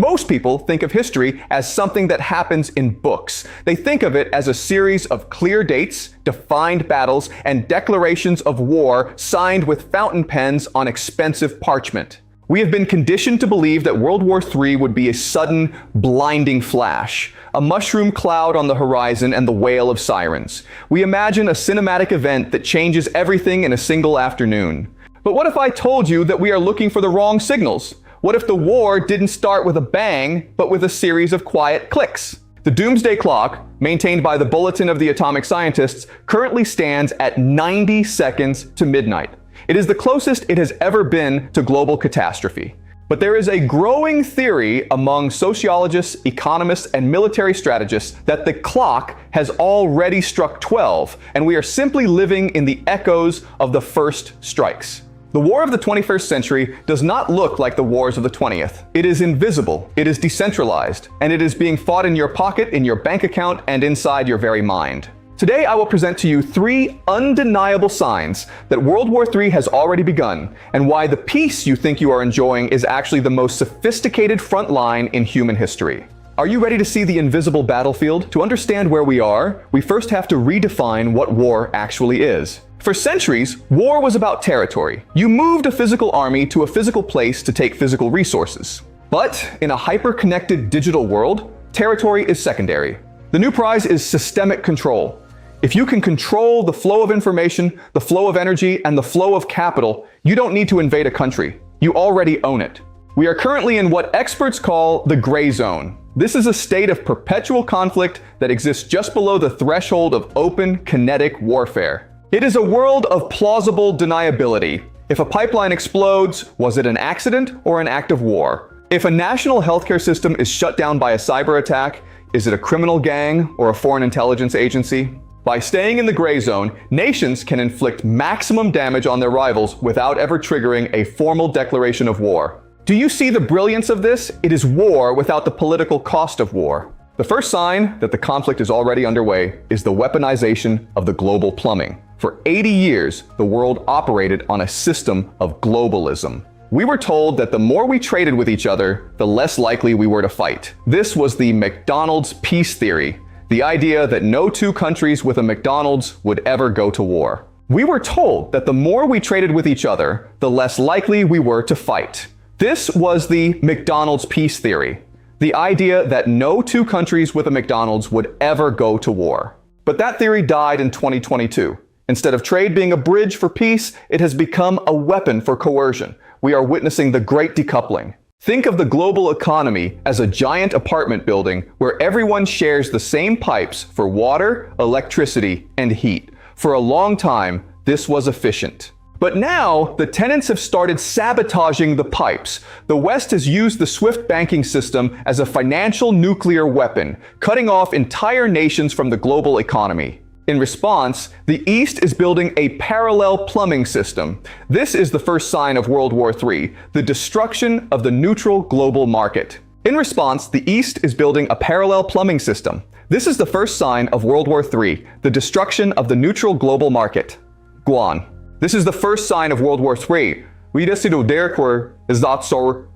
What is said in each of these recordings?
Most people think of history as something that happens in books. They think of it as a series of clear dates, defined battles, and declarations of war signed with fountain pens on expensive parchment. We have been conditioned to believe that World War III would be a sudden, blinding flash, a mushroom cloud on the horizon and the wail of sirens. We imagine a cinematic event that changes everything in a single afternoon. But what if I told you that we are looking for the wrong signals? What if the war didn't start with a bang, but with a series of quiet clicks? The Doomsday Clock, maintained by the Bulletin of the Atomic Scientists, currently stands at 90 seconds to midnight. It is the closest it has ever been to global catastrophe. But there is a growing theory among sociologists, economists, and military strategists that the clock has already struck 12, and we are simply living in the echoes of the first strikes. The war of the 21st century does not look like the wars of the 20th. It is invisible, it is decentralized, and it is being fought in your pocket, in your bank account, and inside your very mind. Today, I will present to you 3 undeniable signs that World War III has already begun, and why the peace you think you are enjoying is actually the most sophisticated front line in human history. Are you ready to see the invisible battlefield? To understand where we are, we first have to redefine what war actually is. For centuries, war was about territory. You moved a physical army to a physical place to take physical resources. But in a hyper-connected digital world, territory is secondary. The new prize is systemic control. If you can control the flow of information, the flow of energy, and the flow of capital, you don't need to invade a country. You already own it. We are currently in what experts call the gray zone. This is a state of perpetual conflict that exists just below the threshold of open, kinetic warfare. It is a world of plausible deniability. If a pipeline explodes, was it an accident or an act of war? If a national healthcare system is shut down by a cyber attack, is it a criminal gang or a foreign intelligence agency? By staying in the gray zone, nations can inflict maximum damage on their rivals without ever triggering a formal declaration of war. Do you see the brilliance of this? It is war without the political cost of war. The first sign that the conflict is already underway is the weaponization of the global plumbing. For 80 years, the world operated on a system of globalism. We were told that the more we traded with each other, the less likely we were to fight. This was the McDonald's peace theory. The idea that no 2 countries with a McDonald's would ever go to war. We were told that the more we traded with each other, the less likely we were to fight. This was the McDonald's peace theory. The idea that no 2 countries with a McDonald's would ever go to war. But that theory died in 2022. Instead of trade being a bridge for peace, it has become a weapon for coercion. We are witnessing the great decoupling. Think of the global economy as a giant apartment building where everyone shares the same pipes for water, electricity, and heat. For a long time, this was efficient. But now, the tenants have started sabotaging the pipes. The West has used the SWIFT banking system as a financial nuclear weapon, cutting off entire nations from the global economy. In response, the East is building a parallel plumbing system. This is the first sign of World War III, the destruction of the neutral global market. In response, the East is building a parallel plumbing system. This is the first sign of World War III, the destruction of the neutral global market. Guan. This is the first sign of World War III. We decided therefore is that so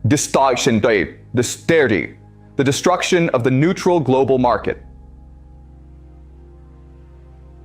destruction day, the destruction of the neutral global market.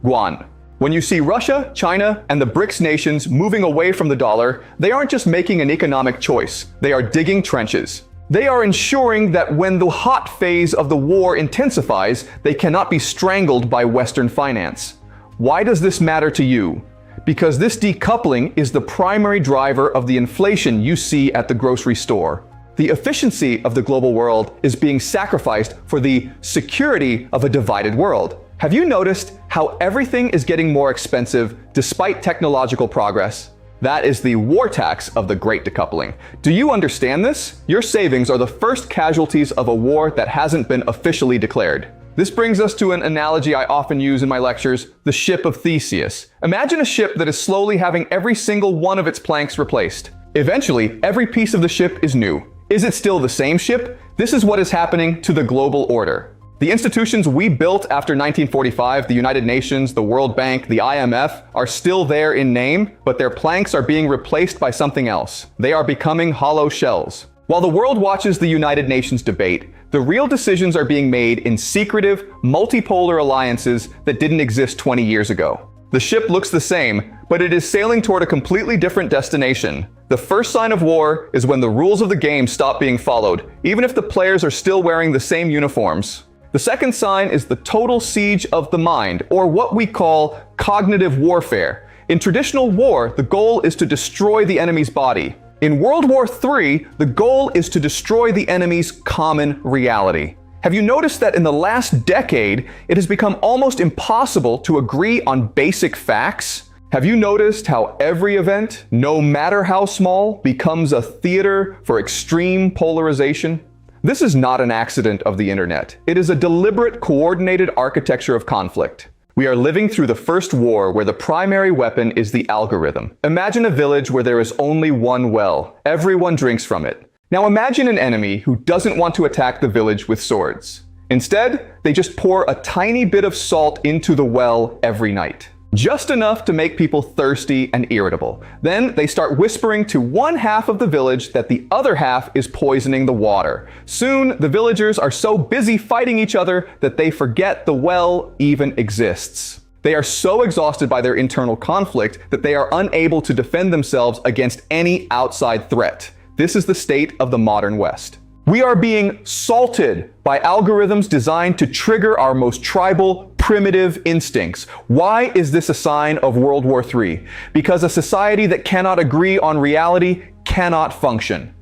Guan. When you see Russia, China, and the BRICS nations moving away from the dollar, they aren't just making an economic choice. They are digging trenches. They are ensuring that when the hot phase of the war intensifies, they cannot be strangled by Western finance. Why does this matter to you? Because this decoupling is the primary driver of the inflation you see at the grocery store. The efficiency of the global world is being sacrificed for the security of a divided world. Have you noticed how everything is getting more expensive despite technological progress? That is the war tax of the Great Decoupling. Do you understand this? Your savings are the first casualties of a war that hasn't been officially declared. This brings us to an analogy I often use in my lectures, the ship of Theseus. Imagine a ship that is slowly having every single one of its planks replaced. Eventually, every piece of the ship is new. Is it still the same ship? This is what is happening to the global order. The institutions we built after 1945, the United Nations, the World Bank, the IMF, are still there in name, but their planks are being replaced by something else. They are becoming hollow shells. While the world watches the United Nations debate, the real decisions are being made in secretive, multipolar alliances that didn't exist 20 years ago. The ship looks the same, but it is sailing toward a completely different destination. The first sign of war is when the rules of the game stop being followed, even if the players are still wearing the same uniforms. The second sign is the total siege of the mind, or what we call cognitive warfare. In traditional war, the goal is to destroy the enemy's body. In World War III, the goal is to destroy the enemy's common reality. Have you noticed that in the last decade, it has become almost impossible to agree on basic facts? Have you noticed how every event, no matter how small, becomes a theater for extreme polarization? This is not an accident of the internet. It is a deliberate, coordinated architecture of conflict. We are living through the first war where the primary weapon is the algorithm. Imagine a village where there is only one well. Everyone drinks from it. Now imagine an enemy who doesn't want to attack the village with swords. Instead, they just pour a tiny bit of salt into the well every night. Just enough to make people thirsty and irritable. Then they start whispering to one half of the village that the other half is poisoning the water. Soon, the villagers are so busy fighting each other that they forget the well even exists. They are so exhausted by their internal conflict that they are unable to defend themselves against any outside threat. This is the state of the modern West. We are being salted by algorithms designed to trigger our most tribal, primitive instincts. Why is this a sign of World War III? Because a society that cannot agree on reality cannot function.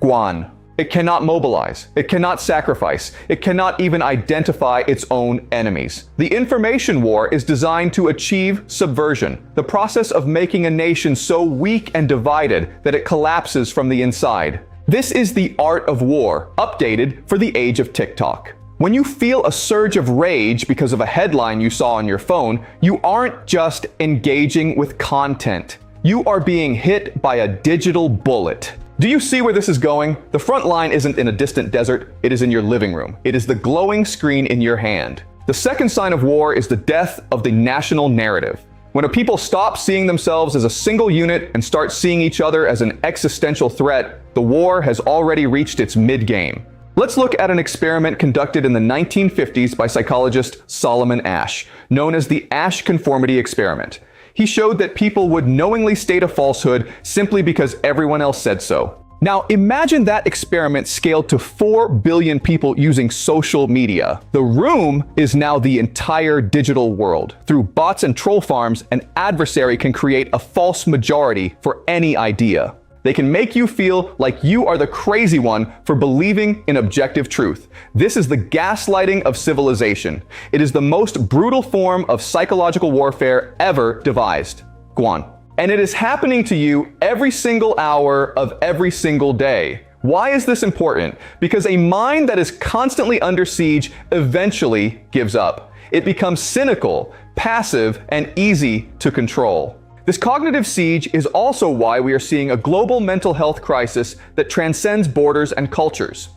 Guan. It cannot mobilize. It cannot sacrifice. It cannot even identify its own enemies. The information war is designed to achieve subversion, the process of making a nation so weak and divided that it collapses from the inside. This is the art of war, updated for the age of TikTok. When you feel a surge of rage because of a headline you saw on your phone, you aren't just engaging with content. You are being hit by a digital bullet. Do you see where this is going? The front line isn't in a distant desert, it is in your living room. It is the glowing screen in your hand. The second sign of war is the death of the national narrative. When a people stop seeing themselves as a single unit and start seeing each other as an existential threat, the war has already reached its mid-game. Let's look at an experiment conducted in the 1950s by psychologist Solomon Asch, known as the Asch conformity experiment. He showed that people would knowingly state a falsehood simply because everyone else said so. Now imagine that experiment scaled to 4 billion people using social media. The room is now the entire digital world. Through bots and troll farms, an adversary can create a false majority for any idea. They can make you feel like you are the crazy one for believing in objective truth. This is the gaslighting of civilization. It is the most brutal form of psychological warfare ever devised. Guan. And it is happening to you every single hour of every single day. Why is this important? Because a mind that is constantly under siege eventually gives up. It becomes cynical, passive, and easy to control. This cognitive siege is also why we are seeing a global mental health crisis that transcends borders and cultures.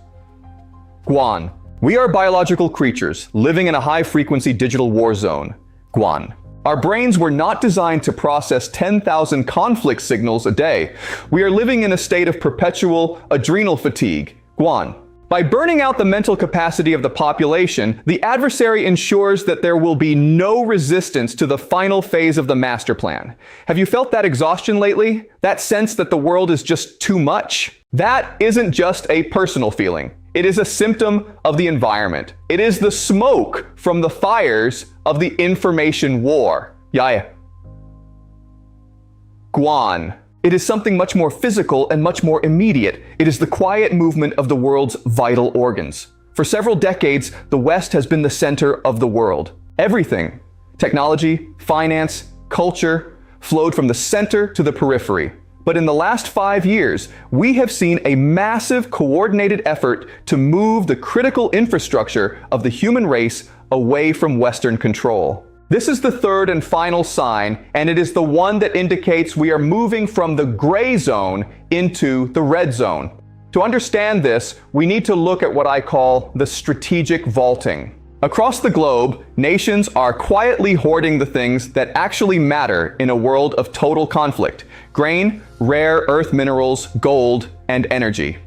Guan. We are biological creatures living in a high-frequency digital war zone. Guan. Our brains were not designed to process 10,000 conflict signals a day. We are living in a state of perpetual adrenal fatigue. Guan. By burning out the mental capacity of the population, the adversary ensures that there will be no resistance to the final phase of the master plan. Have you felt that exhaustion lately? That sense that the world is just too much? That isn't just a personal feeling. It is a symptom of the environment. It is the smoke from the fires of the information war. Yaya. Guan. It is something much more physical and much more immediate. It is the quiet movement of the world's vital organs. For several decades, the West has been the center of the world. Everything, technology, finance, culture, flowed from the center to the periphery. But in the last 5 years, we have seen a massive coordinated effort to move the critical infrastructure of the human race away from Western control. This is the third and final sign, and it is the one that indicates we are moving from the gray zone into the red zone. To understand this, we need to look at what I call the strategic vaulting. Across the globe, nations are quietly hoarding the things that actually matter in a world of total conflict: grain, rare earth minerals, gold, and energy.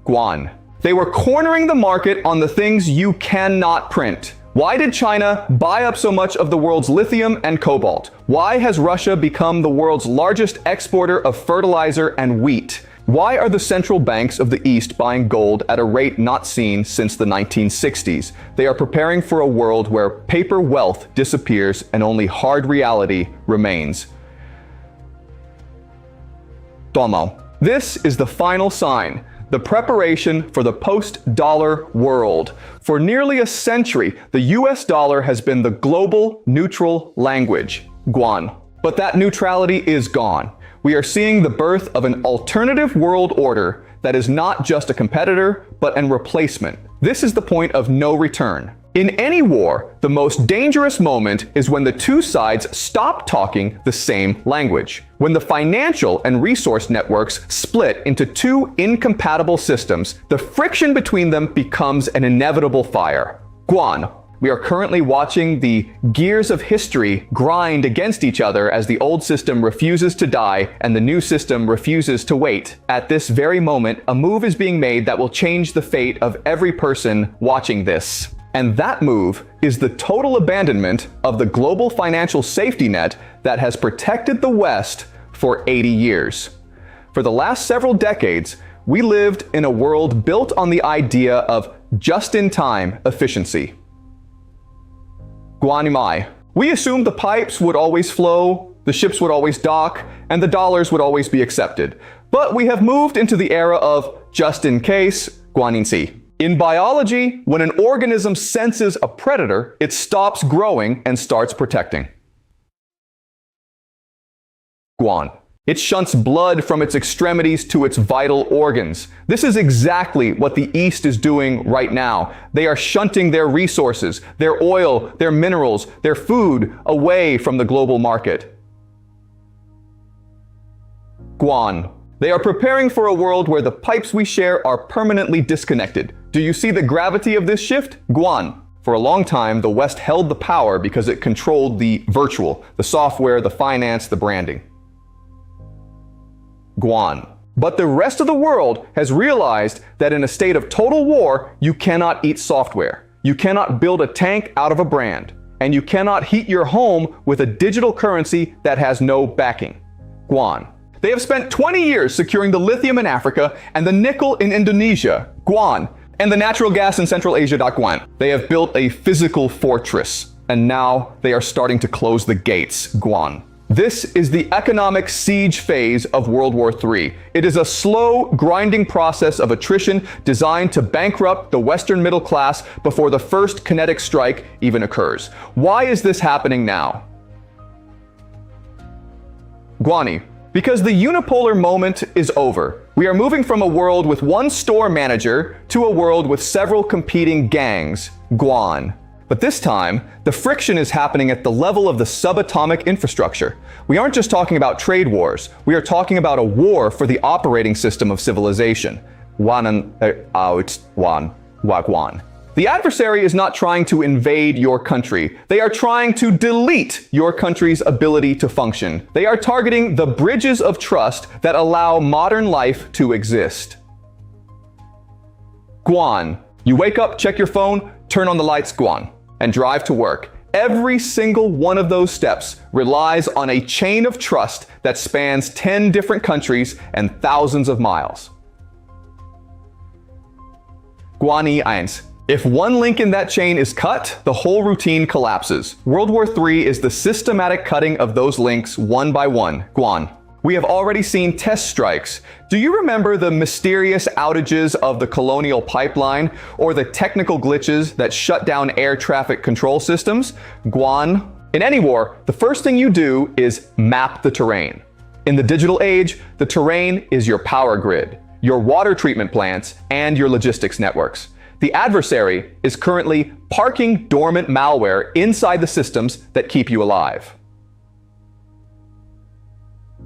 Guan. They were cornering the market on the things you cannot print. Why did China buy up so much of the world's lithium and cobalt? Why has Russia become the world's largest exporter of fertilizer and wheat? Why are the central banks of the East buying gold at a rate not seen since the 1960s? They are preparing for a world where paper wealth disappears and only hard reality remains. Tomo. This is the final sign. The preparation for the post-dollar world. For nearly a century, the US dollar has been the global neutral language, Guan. But that neutrality is gone. We are seeing the birth of an alternative world order that is not just a competitor, but a replacement. This is the point of no return. In any war, the most dangerous moment is when the two sides stop talking the same language. When the financial and resource networks split into two incompatible systems, the friction between them becomes an inevitable fire. Guan. We are currently watching the gears of history grind against each other as the old system refuses to die and the new system refuses to wait. At this very moment, a move is being made that will change the fate of every person watching this. And that move is the total abandonment of the global financial safety net that has protected the West for 80 years. For the last several decades, we lived in a world built on the idea of just-in-time efficiency. Guanimai. We assumed the pipes would always flow, the ships would always dock, and the dollars would always be accepted. But we have moved into the era of just in case, Guaninsi. In biology, when an organism senses a predator, it stops growing and starts protecting. Guan. It shunts blood from its extremities to its vital organs. This is exactly what the East is doing right now. They are shunting their resources, their oil, their minerals, their food away from the global market. Guan. They are preparing for a world where the pipes we share are permanently disconnected. Do you see the gravity of this shift? Guan. For a long time, the West held the power because it controlled the virtual, the software, the finance, the branding. Guan. But the rest of the world has realized that in a state of total war, you cannot eat software. You cannot build a tank out of a brand. And you cannot heat your home with a digital currency that has no backing. Guan. They have spent 20 years securing the lithium in Africa and the nickel in Indonesia, Guan, and the natural gas in Central Asia, Guan. They have built a physical fortress, and now they are starting to close the gates, Guan. This is the economic siege phase of World War III. It is a slow, grinding process of attrition designed to bankrupt the Western middle class before the first kinetic strike even occurs. Why is this happening now? Guani. Because the unipolar moment is over. We are moving from a world with one store manager to a world with several competing gangs, Guan. But this time, the friction is happening at the level of the subatomic infrastructure. We aren't just talking about trade wars. We are talking about a war for the operating system of civilization. Guan. The adversary is not trying to invade your country. They are trying to delete your country's ability to function. They are targeting the bridges of trust that allow modern life to exist. Guan. You wake up, check your phone, turn on the lights, Guan, and drive to work. Every single one of those steps relies on a chain of trust that spans 10 different countries and thousands of miles. Guani 1. If one link in that chain is cut, the whole routine collapses. World War III is the systematic cutting of those links one by one. Guan. We have already seen test strikes. Do you remember the mysterious outages of the Colonial Pipeline or the technical glitches that shut down air traffic control systems? Guan. In any war, the first thing you do is map the terrain. In the digital age, the terrain is your power grid, your water treatment plants, and your logistics networks. The adversary is currently parking dormant malware inside the systems that keep you alive.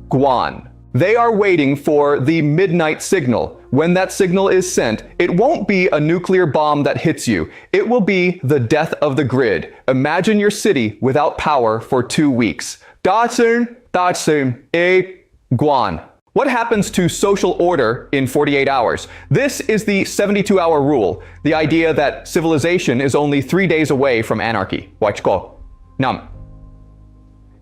Guan. They are waiting for the midnight signal. When that signal is sent, it won't be a nuclear bomb that hits you. It will be the death of the grid. Imagine your city without power for 2 weeks. Datsun, Guan. What happens to social order in 48 hours? This is the 72-hour rule, the idea that civilization is only 3 days away from anarchy. Nam.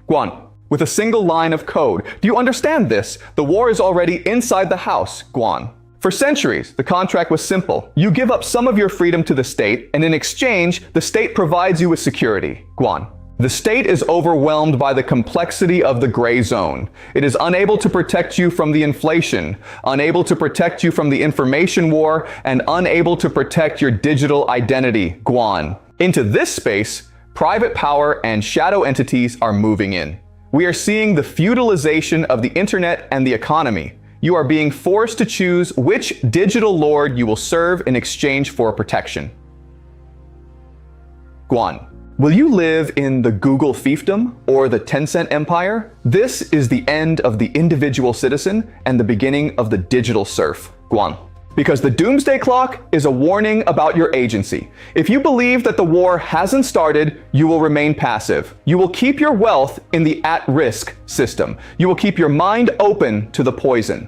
Guan. With a single line of code. Do you understand this? The war is already inside the house, Guan. For centuries, the contract was simple. You give up some of your freedom to the state, and in exchange, the state provides you with security, Guan. The state is overwhelmed by the complexity of the gray zone. It is unable to protect you from the inflation, unable to protect you from the information war, and unable to protect your digital identity, Guan. Into this space, private power and shadow entities are moving in. We are seeing the feudalization of the internet and the economy. You are being forced to choose which digital lord you will serve in exchange for protection. Guan. Will you live in the Google fiefdom or the Tencent empire? This is the end of the individual citizen and the beginning of the digital serf, Guan. Because the Doomsday Clock is a warning about your agency. If you believe that the war hasn't started, you will remain passive. You will keep your wealth in the at-risk system. You will keep your mind open to the poison.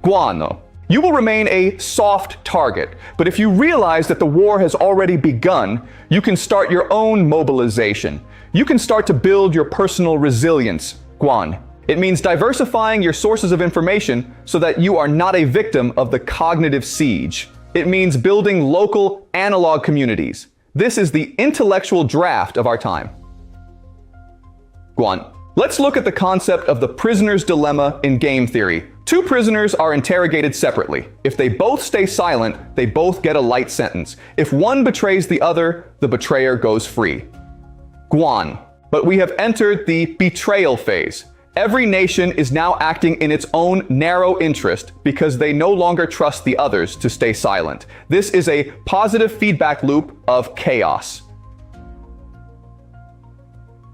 Guano. You will remain a soft target, but if you realize that the war has already begun, you can start your own mobilization. You can start to build your personal resilience, Guan. It means diversifying your sources of information so that you are not a victim of the cognitive siege. It means building local analog communities. This is the intellectual draft of our time. Guan. Let's look at the concept of the prisoner's dilemma in game theory. 2 prisoners are interrogated separately. If they both stay silent, they both get a light sentence. If one betrays the other, the betrayer goes free. Guan. But we have entered the betrayal phase. Every nation is now acting in its own narrow interest because they no longer trust the others to stay silent. This is a positive feedback loop of chaos.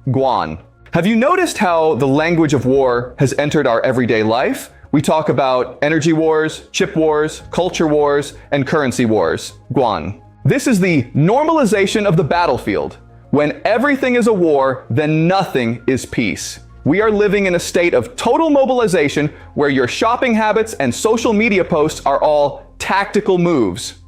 Guan. Have you noticed how the language of war has entered our everyday life? We talk about energy wars, chip wars, culture wars, and currency wars. Guan. This is the normalization of the battlefield. When everything is a war, then nothing is peace. We are living in a state of total mobilization where your shopping habits and social media posts are all tactical moves.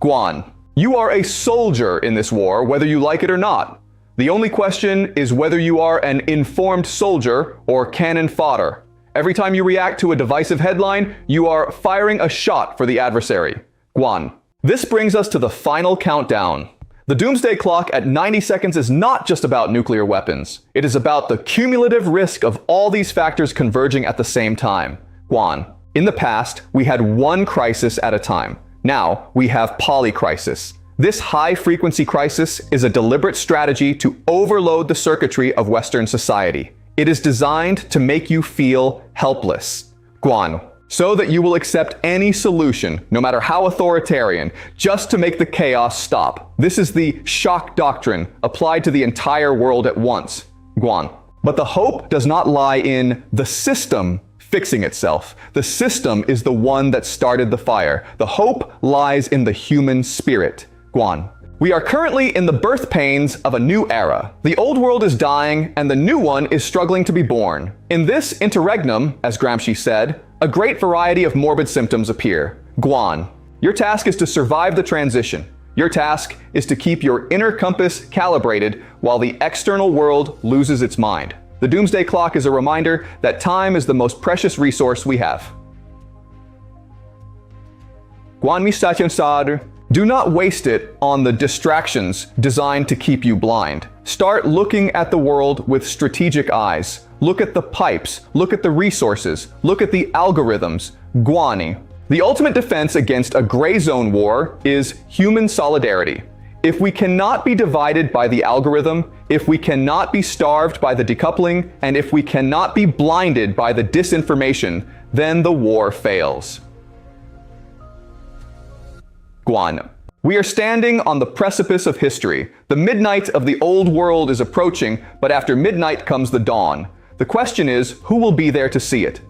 Guan. You are a soldier in this war, whether you like it or not. The only question is whether you are an informed soldier or cannon fodder. Every time you react to a divisive headline, you are firing a shot for the adversary. Guan. This brings us to the final countdown. The Doomsday Clock at 90 seconds is not just about nuclear weapons. It is about the cumulative risk of all these factors converging at the same time. Guan. In the past, we had one crisis at a time. Now, we have polycrisis. This high-frequency crisis is a deliberate strategy to overload the circuitry of Western society. It is designed to make you feel helpless. Guan. So that you will accept any solution, no matter how authoritarian, just to make the chaos stop. This is the shock doctrine applied to the entire world at once. Guan. But the hope does not lie in the system fixing itself. The system is the one that started the fire. The hope lies in the human spirit. Guan. We are currently in the birth pains of a new era. The old world is dying, and the new one is struggling to be born. In this interregnum, as Gramsci said, a great variety of morbid symptoms appear. Guan. Your task is to survive the transition. Your task is to keep your inner compass calibrated while the external world loses its mind. The Doomsday Clock is a reminder that time is the most precious resource we have. Guan mi sadr. Do not waste it on the distractions designed to keep you blind. Start looking at the world with strategic eyes. Look at the pipes, look at the resources, look at the algorithms. Guani. The ultimate defense against a gray zone war is human solidarity. If we cannot be divided by the algorithm, if we cannot be starved by the decoupling, and if we cannot be blinded by the disinformation, then the war fails. Guan. We are standing on the precipice of history. The midnight of the old world is approaching, but after midnight comes the dawn. The question is, who will be there to see it?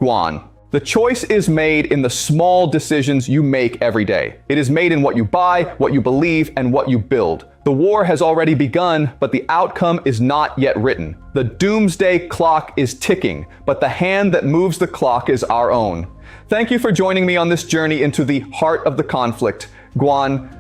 Guan. The choice is made in the small decisions you make every day. It is made in what you buy, what you believe, and what you build. The war has already begun, but the outcome is not yet written. The doomsday clock is ticking, but the hand that moves the clock is our own. Thank you for joining me on this journey into the heart of the conflict. Guan,